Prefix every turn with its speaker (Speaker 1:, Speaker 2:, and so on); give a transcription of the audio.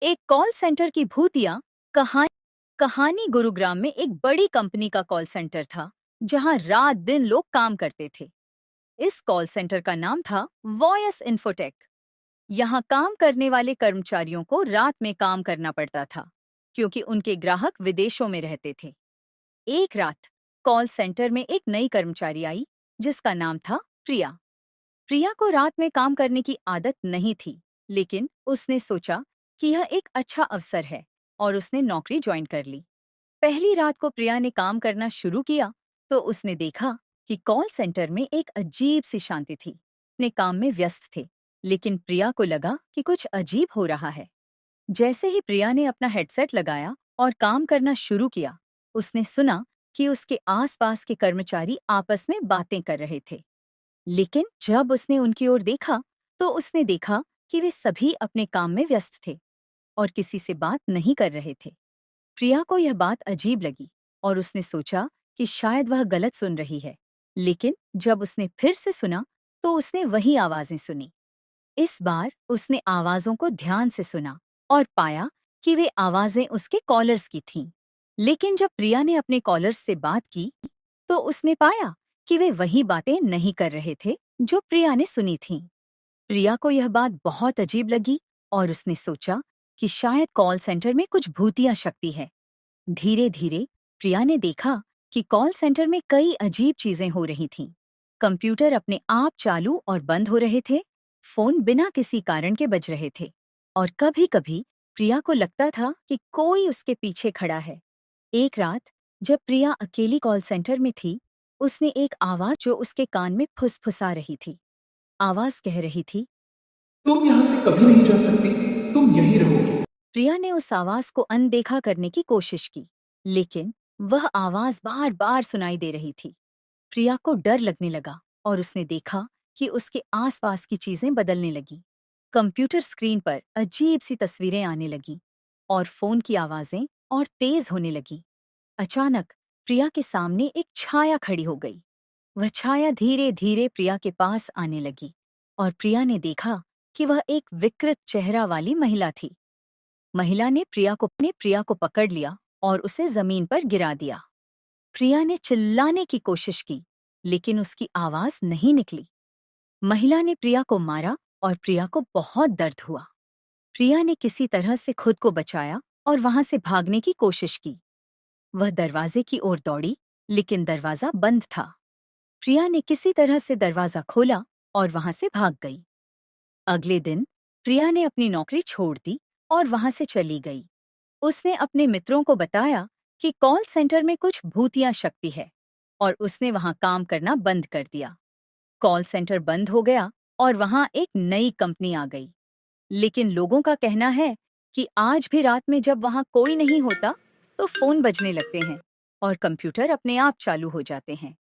Speaker 1: एक call centre की भूतिया कहानी कहानी गुरुग्राम में एक बड़ी कंपनी का कॉल सेंटर था जहां रात दिन लोग काम करते थे। इस कॉल सेंटर का नाम था वॉयस इन्फोटेक। यहाँ काम करने वाले कर्मचारियों को रात में काम करना पड़ता था क्योंकि उनके ग्राहक विदेशों में रहते थे। एक रात कॉल सेंटर में एक नई कर्मचारी आई जिसका नाम था प्रिया। प्रिया को रात में काम करने की आदत नहीं थी, लेकिन उसने सोचा कि यह एक अच्छा अवसर है और उसने नौकरी ज्वाइन कर ली। पहली रात को प्रिया ने काम करना शुरू किया तो उसने देखा कि कॉल सेंटर में एक अजीब सी शांति थी। अपने काम में व्यस्त थे, लेकिन प्रिया को लगा कि कुछ अजीब हो रहा है। जैसे ही प्रिया ने अपना हेडसेट लगाया और काम करना शुरू किया, उसने सुना कि उसके आसपास के कर्मचारी आपस में बातें कर रहे थे। लेकिन जब उसने उनकी ओर देखा तो उसने देखा कि वे सभी अपने काम में व्यस्त थे और किसी से बात नहीं कर रहे थे। प्रिया को यह बात अजीब लगी और उसने सोचा कि शायद वह गलत सुन रही है। लेकिन जब उसने फिर से सुना तो उसने वही आवाजें सुनी। इस बार उसने आवाजों को ध्यान से सुना और पाया कि वे आवाजें उसके कॉलर्स की थीं। लेकिन जब प्रिया ने अपने कॉलर्स से बात की तो उसने पाया कि वे वही बातें नहीं कर रहे थे जो प्रिया ने सुनी थीं। प्रिया को यह बात बहुत अजीब लगी और उसने सोचा कि शायद कॉल सेंटर में कुछ भूतिया शक्ति है। धीरे धीरे प्रिया ने देखा कि कॉल सेंटर में कई अजीब चीजें हो रही थीं। कंप्यूटर अपने आप चालू और बंद हो रहे थे, फोन बिना किसी कारण के बज रहे थे और कभी-कभी प्रिया को लगता था कि कोई उसके पीछे खड़ा है। एक रात जब प्रिया अकेली कॉल सेंटर में थी, उसने एक आवाज जो उसके कान में फुसफुसा रही थी। आवाज कह रही थी,
Speaker 2: तुम यहाँ से कभी नहीं जा सकती, तुम यहीं रहोगी।
Speaker 1: प्रिया ने उस आवाज को अनदेखा करने की कोशिश की, लेकिन वह आवाज बार बार सुनाई दे रही थी। प्रिया को डर लगने लगा और उसने देखा कि उसके आसपास की चीजें बदलने लगीं। कंप्यूटर स्क्रीन पर अजीब सी तस्वीरें आने लगीं और फोन की आवाजें और तेज होने लगीं। अचानक प्रिया के सामने एक छाया खड़ी हो गई। वह छाया धीरे धीरे प्रिया के पास आने लगी और प्रिया ने देखा कि वह एक विकृत चेहरा वाली महिला थी। महिला ने प्रिया को पकड़ लिया और उसे जमीन पर गिरा दिया। प्रिया ने चिल्लाने की कोशिश की, लेकिन उसकी आवाज नहीं निकली। महिला ने प्रिया को मारा और प्रिया को बहुत दर्द हुआ। प्रिया ने किसी तरह से खुद को बचाया और वहां से भागने की कोशिश की। वह दरवाजे की ओर दौड़ी, लेकिन दरवाजा बंद था। प्रिया ने किसी तरह से दरवाजा खोला और वहां से भाग गई। अगले दिन प्रिया ने अपनी नौकरी छोड़ दी और वहां से चली गई। उसने अपने मित्रों को बताया कि कॉल सेंटर में कुछ भूतिया शक्ति है और उसने वहां काम करना बंद कर दिया। कॉल सेंटर बंद हो गया और वहां एक नई कंपनी आ गई। लेकिन लोगों का कहना है कि आज भी रात में जब वहां कोई नहीं होता तो फोन बजने लगते हैं और कंप्यूटर अपने आप चालू हो जाते हैं।